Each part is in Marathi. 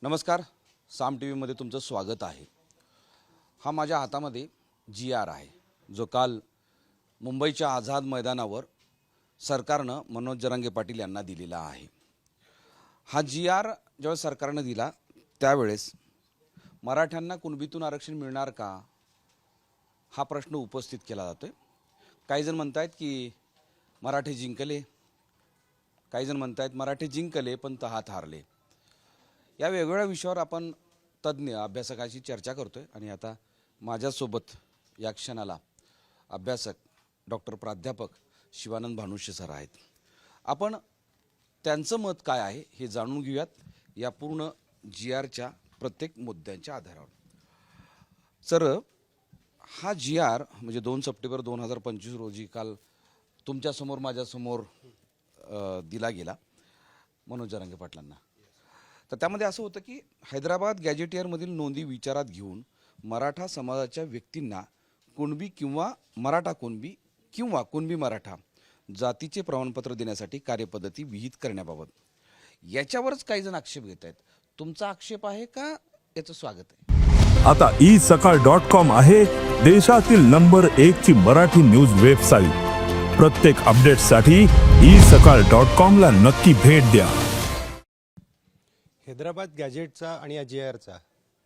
नमस्कार, साम टी व्हीमध्ये तुमचं स्वागत आहे। हा माझ्या हातामध्ये GR आहे, जो काल मुंबईच्या आझाद मैदानावर सरकारनं मनोज जरांगे पाटील यांना दिलेला आहे। हा GR जेव्हा सरकारनं दिला त्यावेळेस मराठ्यांना कुणबीतून आरक्षण मिळणार का हा प्रश्न उपस्थित केला जातोय। काही जण म्हणतात की मराठे जिंकले, काही जण म्हणतात मराठे जिंकले पण तहात हारले। या वेगवेगळ्या विषयावर आपण तज्ञ अभ्यासकांशी चर्चा करतोय आणि आता माझ्यासोबत या क्षणाला अभ्यासक डॉक्टर प्राध्यापक शिवानंद भानुष्य सर आहेत। आपण त्यांचं मत काय आहे हे जाणून घेऊयात या पूर्ण GRच्या प्रत्येक मुद्द्यांच्या आधारावर। सर, हा GR म्हणजे 2 सप्टेंबर 2025 रोजी काल तुमच्यासमोर माझ्यासमोर दिला गेला मनोज जरांगे पाटलांना। तर त्यामध्ये असं होतं की हैदराबाद गॅजेटियरमधील नोंदी विचारात घेऊन मराठा समाजाच्या व्यक्तींना कुणबी किंवा मराठा कुणबी किंवा कुणबी मराठा जातीचे प्रमाणपत्र देण्यासाठी कार्यपद्धती विहित करण्याबाबत याच्यावरच काही जण आक्षेप घेत आहेत। तुमचा आक्षेप आहे का याचं स्वागत आहे? आता isakal.com आहे देशातील नंबर 1 ची मराठी न्यूज वेबसाईट। प्रत्येक अपडेटसाठी isakal.com ला नक्की भेट द्या। हैदराबाद गॅजेटचा आणि या GRचा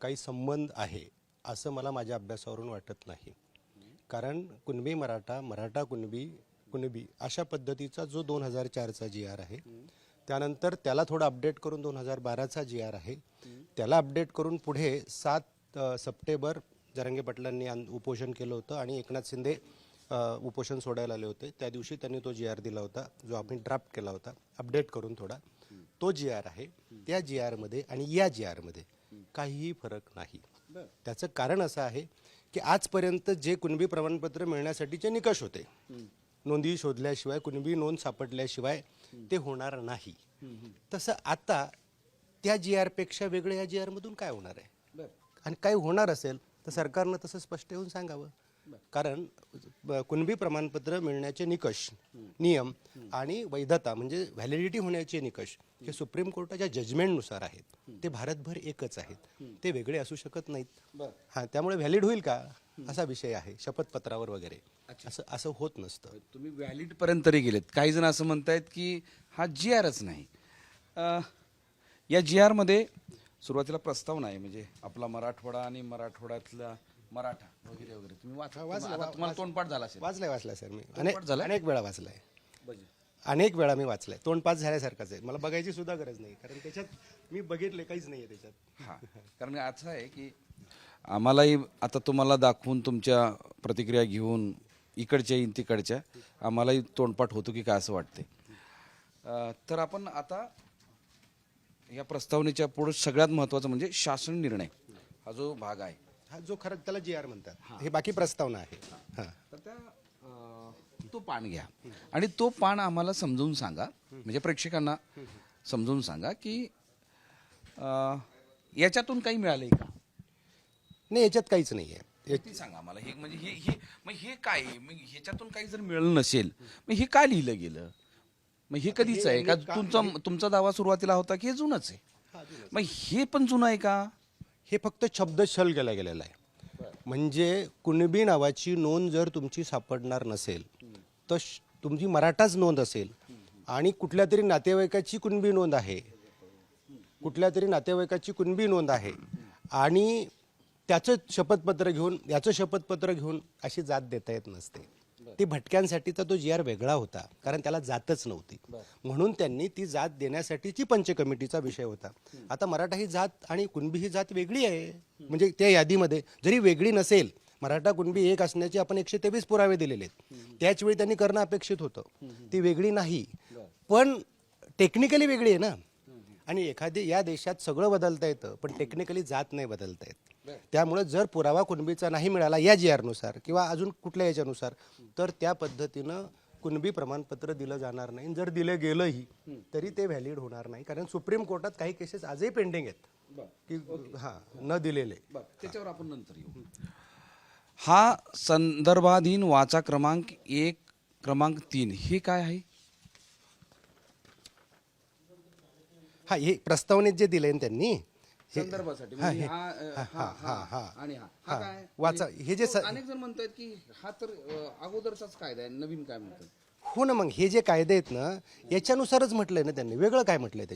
काही संबंध आहे असं मला माझ्या अभ्यासावरून वाटत नाही। कारण कुणबी मराठा, मराठा कुणबी, कुणबी अशा पद्धतीचा जो 2004चा GR आहे, त्यानंतर त्याला थोडं अपडेट करून 2012चा GR आहे, त्याला अपडेट करून पुढे 7 सप्टेंबर जरांगे पाटलांनी उपोषण केलं होतं आणि एकनाथ शिंदे उपोषण सोडायला आले होते। त्या दिवशी त्यांनी तो GR दिला होता, जो आम्ही ड्राफ्ट केला होता अपडेट करून थोडा। तो GR आहे, त्या GR मध्ये आणि या GR मध्ये काहीही फरक नाही। त्याचं कारण असं आहे की आजपर्यंत जे कुणबी प्रमाणपत्र मिळण्यासाठीचे निकष होते, नोंदी शोधल्याशिवाय, कुणबी नोंद सापडल्याशिवाय ते होणार नाही। तसं आता त्या GR पेक्षा वेगळं या GR मधून काय होणार आहे आणि काय होणार असेल तर सरकारनं तसं स्पष्ट येऊन सांगावं। कारण कुणबी प्रमाणपत्र मिळण्याचे निकष, नियम आणि वैधता म्हणजे व्हॅलिडिटी होण्याचे निकष हे सुप्रीम कोर्टाच्या जजमेंटनुसार आहेत। ते भारतभर एकच आहेत, ते वेगळे असू शकत नाहीत। हां, त्यामुळे व्हॅलिड होईल का असा विषय आहे शपथपत्रावर वगैरे, असं होत नसतं। तुम्ही व्हॅलिड पर्यंत तरी गेलेत। काही जण असं म्हणतायत की हा GRच नाही। या GR मध्ये सुरुवातीला प्रस्तावना आहे, म्हणजे आपला मराठवाडा आणि मराठवाड्यातला मराठा वगैरे वगैरे तुम्ही तुम्हाला तोंडपाठ झाला असेल। वाचलाय सर, मी झालाय? अनेक वेळा वाचलाय, अनेक वेळा मी वाचलाय। तोंडपाठ झाल्यासारखंच आहे, मला बघायची सुद्धा गरज नाही, कारण त्याच्यात मी बघितले काहीच नाही आहे त्याच्यात। हां, कारण असं आहे की आम्हालाही आता तुम्हाला दाखवून तुमच्या प्रतिक्रिया घेऊन इकडच्या येईन तिकडच्या आम्हालाही तोंडपाठ होतो की काय असं वाटते। तर आपण आता या प्रस्तावनेच्या पुढे सगळ्यात महत्त्वाचं म्हणजे शासन निर्णय हा जो भाग आहे, हा जो खरं त्याला GR म्हणतात, हे बाकी प्रस्तावना आहे। हां, तर त्या तो पान घ्या आणि तो पान आम्हाला समजून सांगा, म्हणजे प्रेक्षकांना समजून सांगा की याच्यातून काही मिळालंय का? नाही, याच्यात काहीच नाही आहे। ती सांगा आम्हाला। हे म्हणजे हे काय आहे? मग ह्याच्यातून काही जर मिळालं नसेल मग हे काय लिहिलं गेलं? मग हे कधीच आहे का? तुमचा दावा सुरुवातीला होता की हे जुनच आहे, मग हे पण जुनं आहे का? हे फक्त शब्दछल केला गेलेला आहे। म्हणजे कुणबी नावाची नोंद जर तुमची सापडणार नसेल तर तुमची मराठाच नोंद असेल आणि कुठल्या तरी नातेवाईकाची कुणबी नोंद आहे, कुठल्या तरी नातेवाईकाची कुणबी नोंद आहे आणि त्याचं शपथपत्र घेऊन, याचं शपथपत्र घेऊन अशी जात देता येत नसते। ती भटक्यांसाठीचा तो GR वेगळा होता, कारण त्याला जातच नव्हती, म्हणून त्यांनी ती जात देण्यासाठीची पंच कमिटीचा विषय होता। आता मराठा ही जात आणि कुणबी ही जात वेगळी आहे, म्हणजे त्या यादीमध्ये जरी वेगळी नसेल, मराठा कुणबी एक असण्याचे आपण 123 पुरावे दिलेले आहेत, त्याच वेळी त्यांनी करणं अपेक्षित होतं। ती वेगळी नाही, पण टेक्निकली वेगळी आहे ना। आणि एखादी या देशात सगळं बदलता येतं, पण टेक्निकली जात नाही बदलता येत। त्यामुळे जर पुरावा कुणबीचा नाही मिळाला या GR नुसार किंवा अजून कुठल्या याच्यानुसार, तर त्या पद्धतीनं कुणबी प्रमाणपत्र दिलं जाणार नाही। जर दिलं गेलंही तरी ते व्हॅलिड होणार नाही, कारण सुप्रीम कोर्टात काही केसेस आजही पेंडिंग आहेत की हां न दिलेले। त्याच्यावर आपण नंतर येऊ। हा संदर्भाधीन वाचा क्रमांक 1 क्रमांक 3 हे काय आहे? हा, हे प्रस्तावनेत जे दिले त्यांनी संदर्भासाठी म्हणजे आणि हा काय वाचा हे जे अनेक जण म्हणतात की हा तर अगोदरचाच कायदा आहे, नवीन काय म्हणतात. हो ना, मग हे जे कायदे आहेत ना याच्यानुसारच म्हटलंय ना त्यांनी, वेगळं काय म्हटलंय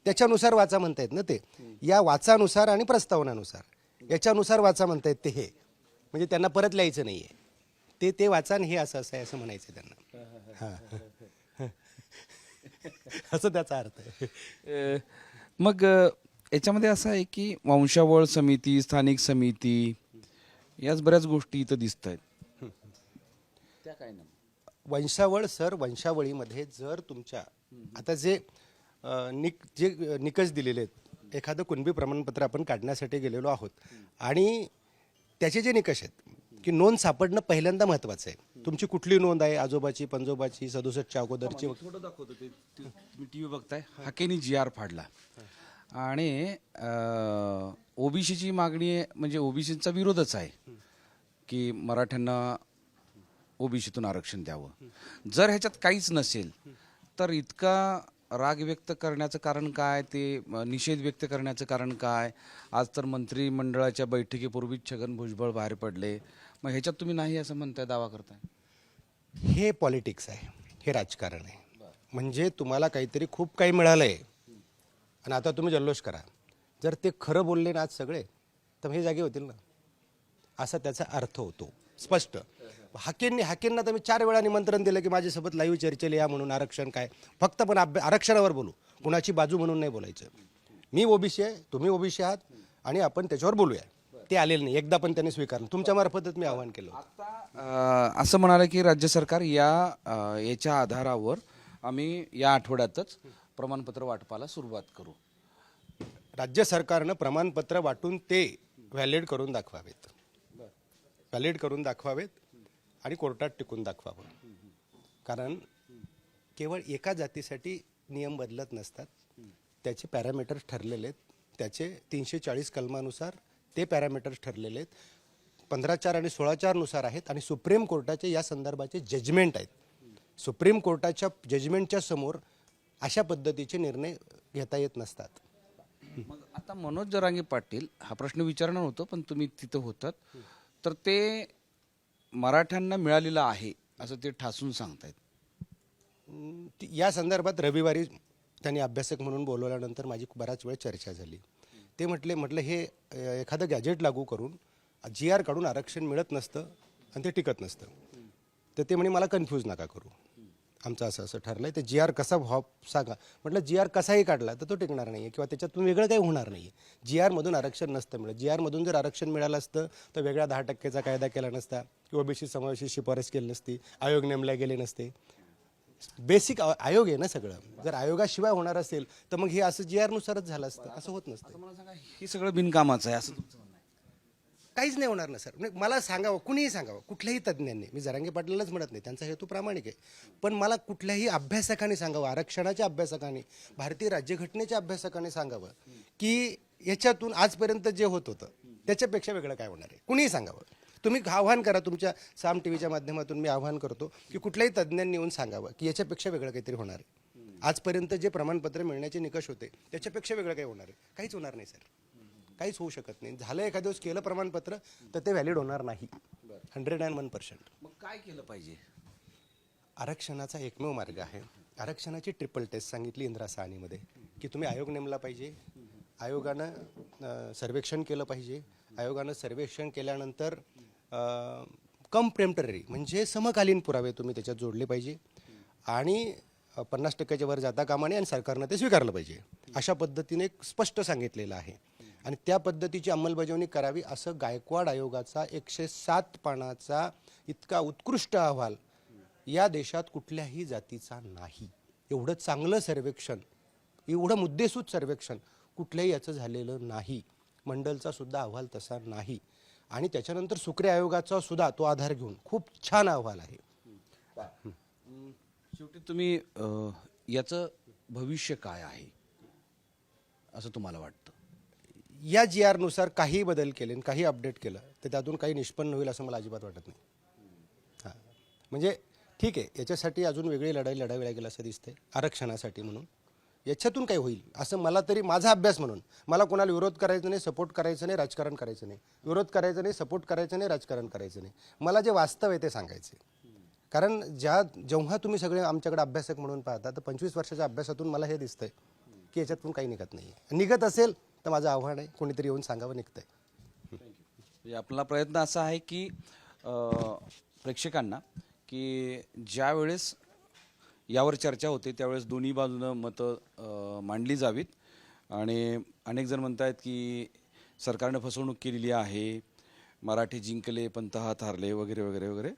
त्याच्यानुसार वाचा म्हणतायत ना ते, या वाचानुसार आणि प्रस्तावनानुसार याच्यानुसार वाचा म्हणतायत ते, हे म्हणजे त्यांना परत लिहायचं नाहीये, ते वाचा आणि हे असं असं आहे असं म्हणायचं त्यांना. हां असं त्याचा अर्थ आहे. मग याच्यामध्ये असं आहे की वंशावळ समिती, स्थानिक समिती, याच बऱ्याच गोष्टी इथं दिसत आहेत. त्या काय ना वंशावळ सर, वंशावळीमध्ये जर तुमच्या आता जे निकष दिलेले आहेत, एखादं कुणबी प्रमाणपत्र आपण काढण्यासाठी गेलेलो आहोत आणि त्याचे जे निकष आहेत की नोंद सापडणं पहिल्यांदा महत्त्वाचं आहे. तुमची कुठली नोंद आहे, आजोबाची, पंजोबाची, 67च्या अगोदरची. थोडं दाखवतो ते तुम्ही टी व्ही बघताय. हाकेनी GR फाडला आणि ओबीसीची मागणी आहे, म्हणजे ओबीसीचा विरोधच आहे की मराठ्यांना ओबीसीतून आरक्षण द्यावं. जर ह्याच्यात काहीच नसेल तर इतका राग व्यक्त करण्याचं कारण काय, ते निषेध व्यक्त करण्याचं कारण काय. आज तर मंत्रिमंडळाच्या बैठकीपूर्वीच छगन भुजबळ बाहेर पडले, मग ह्याच्यात तुम्ही नाही असं म्हणताय, दावा करताय. हे पॉलिटिक्स आहे, हे राजकारण आहे. म्हणजे तुम्हाला काहीतरी खूप काही मिळालं आहे आणि आता तुम्ही जल्लोष करा. जर ते खरं बोलले ना आज सगळे तर हे जागे होतील ना, असा त्याचा अर्थ होतो स्पष्ट. हाकेंना तर मी 4 वेळा निमंत्रण दिलं की माझ्यासोबत लाईव्ह चर्चेला या म्हणून. आरक्षण काय, फक्त पण आरक्षणावर बोलू, कुणाची बाजू म्हणून नाही बोलायचं. मी ओबीसी आहे, तुम्ही ओबीसी आहात आणि आपण त्याच्यावर बोलूया. ते आलेलं नाही, एकदा पण त्यांनी स्वीकारलं. तुमच्या मार्फतच मी आवाहन केलं. आता असं म्हणाले की राज्य सरकार याच्या आधारावर आम्ही या आठवड्यातच प्रमाणपत्र वाटपाला सुरुवात करू. राज्य सरकारनं प्रमाणपत्र वाटून ते व्हॅलिड करून दाखवावेत आणि कोर्टात टिकून दाखवावं. कारण केवळ एका जातीसाठी नियम बदलत नसतात, त्याचे पॅरामीटर्स ठरलेले आहेत. त्याचे 340 कलमानुसार ते पॅरामीटर्स ठरलेले आहेत, 15(4) आणि 16(4) नुसार आहेत आणि सुप्रीम कोर्टाचे या संदर्भाचे जजमेंट आहेत. सुप्रीम कोर्टाच्या जजमेंटच्या समोर अशा पद्धतीचे निर्णय घेता येत नसतात. मग आता मनोज जरांगे पाटील, हा प्रश्न विचारणार होतो पण तुम्ही तिथं होतात, तर ते मराठ्यांना मिळालेलं आहे असं ते ठासून सांगतायत. या संदर्भात रविवारी त्यांनी अभ्यासक म्हणून बोलवल्यानंतर माझी बराच वेळ चर्चा झाली. ते म्हटलं हे एखादं गॅजेट लागू करून GR काढून आरक्षण मिळत नसतं आणि ते टिकत नसतं. तर ते म्हणे मला कन्फ्यूज नका करू, आमचं असं ठरलं आहे. ते GR कसा सांगा. म्हटलं GR कसाही काढला तर तो टिकणार नाही आहे किंवा त्याच्यातून वेगळं काही होणार नाही आहे. GR मधून आरक्षण नसतं मिळत. GR मधून जर आरक्षण मिळालं असतं तर वेगळा 10% कायदा केला नसता किंवा ओबीसी समावेशी शिफारस केली नसती, आयोग नेमले गेले नसते. बेसिक आयोग आहे ना सगळं. जर आयोगाशिवाय होणार असेल तर मग हे असं GR नुसारच झालं असतं, असं होत नसतं. मला सांगा, हे सगळं बिनकामाचं आहे असं तुमचं म्हणणं आहे? काहीच नाही होणार ना सर. मला सांगावं, कुणीही सांगावं, कुठल्याही तज्ज्ञांनी, मी जरांगे पाटलांनाच म्हणत नाही, त्यांचा हेतू प्रामाणिक आहे, पण मला कुठल्याही अभ्यासकाने सांगावं, आरक्षणाच्या अभ्यासकाने, भारतीय राज्यघटनेच्या अभ्यासकाने सांगावं की याच्यातून आजपर्यंत जे होत होतं त्याच्यापेक्षा वेगळं काय होणार आहे. कुणीही सांगावं. तुम्ही आव्हान करा, तुमच्या साम TVच्या माध्यमातून मी आव्हान करतो की कुठल्याही तज्ज्ञांनी येऊन सांगावं की याच्यापेक्षा वेगळं काहीतरी होणार आहे. आजपर्यंत जे प्रमाणपत्र मिळण्याचे निकष होते त्याच्यापेक्षा वेगळं काही होणार आहे? काहीच होणार नाही सर, काहीच होऊ शकत नाही. झालं एखाद्या दिवस केलं प्रमाणपत्र तर ते व्हॅलिड होणार नाही 101%. मग काय केलं पाहिजे? आरक्षणाचा एकमेव मार्ग आहे. आरक्षणाची ट्रिपल टेस्ट सांगितली इंदिरा साहनीमध्ये की तुम्ही आयोग नेमला पाहिजे, आयोगानं सर्वेक्षण केलं पाहिजे, आयोगानं सर्वेक्षण केल्यानंतर कंप्रेम्पटरी म्हणजे समकालीन पुरावे तुम्ही त्याच्यात जोडले पाहिजे आणि 50%च्या वर जाता कामा नये आणि सरकारनं ते स्वीकारलं पाहिजे. अशा पद्धतीने स्पष्ट सांगितलेलं आहे आणि त्या पद्धतीची अंमलबजावणी करावी असं गायकवाड आयोगाचा 107 पानाचा इतका उत्कृष्ट अहवाल या देशात कुठल्याही जातीचा नाही. एवढं चांगलं सर्वेक्षण, एवढं मुद्देसूद सर्वेक्षण कुठल्याही याचं झालेलं नाही. मंडलचा सुद्धा अहवाल तसा नाही आणि त्याच्यानंतर सुक्रे आयोगाचा सुद्धा तो आधार घेऊन खूप छान अहवाल आहे. शेवटी तुम्ही याचं भविष्य काय आहे असं तुम्हाला वाटतं? या GR नुसार काही बदल केले, काही अपडेट केलं तर त्यातून काही निष्पन्न होईल असं मला अजिबात वाटत नाही. हां, म्हणजे ठीक आहे, याच्यासाठी अजून वेगळी लढाई लढावी लागेल असं दिसतंय आरक्षणासाठी म्हणून. याच्यातून काही होईल असं मला तरी, माझा अभ्यास म्हणून, मला कोणाला विरोध करायचा नाही, सपोर्ट करायचं नाही, राजकारण करायचं नाही, विरोध करायचं नाही, सपोर्ट करायचं नाही, राजकारण करायचं नाही. मला जे वास्तव आहे ते सांगायचं आहे. कारण जेव्हा तुम्ही सगळे आमच्याकडे अभ्यासक म्हणून पाहता, तर 25 वर्षाच्या अभ्यासातून मला हे दिसतंय की याच्यातून काही निघत नाही. निघत असेल तर माझं आव्हान आहे, कोणीतरी येऊन सांगावं निघतंय. म्हणजे आपला प्रयत्न असा आहे की प्रेक्षकांना की ज्या वेळेस यावर चर्चा होते त्यावेळेस दोन्ही बाजूनं मतं मांडली जावीत. आणि अनेक जण म्हणत आहेत की सरकारनं फसवणूक केलेली आहे, मराठी जिंकले पण तहात हारले वगैरे वगैरे वगैरे.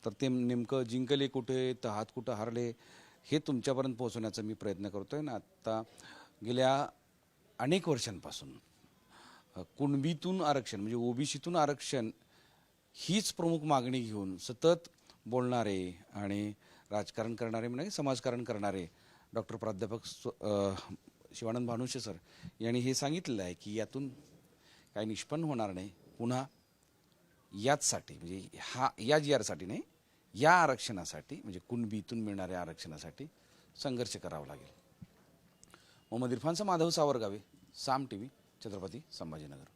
तर ते नेमकं जिंकले कुठे, तहात कुठं हारले, हे तुमच्यापर्यंत पोहोचवण्याचा मी प्रयत्न करतो आहे ना. आत्ता गेल्या अनेक वर्षांपासून कुणबीतून आरक्षण म्हणजे ओबीसीतून आरक्षण हीच प्रमुख मागणी घेऊन सतत बोलणारे आणि राजकारण करणारे म्हणजे समाजकारण करणारे डॉक्टर प्राध्यापक शिवानंद भानुसे सर यांनी हे सांगितलेलं आहे की यातून काही निष्पन्न होणार नाही. पुन्हा याचसाठी म्हणजे या GR साठी नाही, या आरक्षणासाठी म्हणजे कुणबीतून मिळणाऱ्या आरक्षणासाठी संघर्ष करावा लागेल. मोहम्मद इरफानचा माधव सावरगावे, साम TV, छत्रपती संभाजीनगर.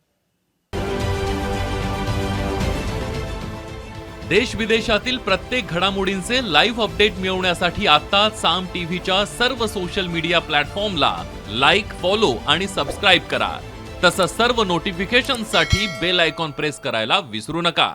देश विदेशातील प्रत्येक घडामोडींचे लाईव्ह अपडेट मिळवण्यासाठी आता साम टीव्हीच्या सर्व सोशल मीडिया प्लॅटफॉर्मला लाईक, फॉलो आणि सबस्क्राईब करा. तसंच सर्व नोटिफिकेशनसाठी बेल आयकॉन प्रेस करायला विसरू नका.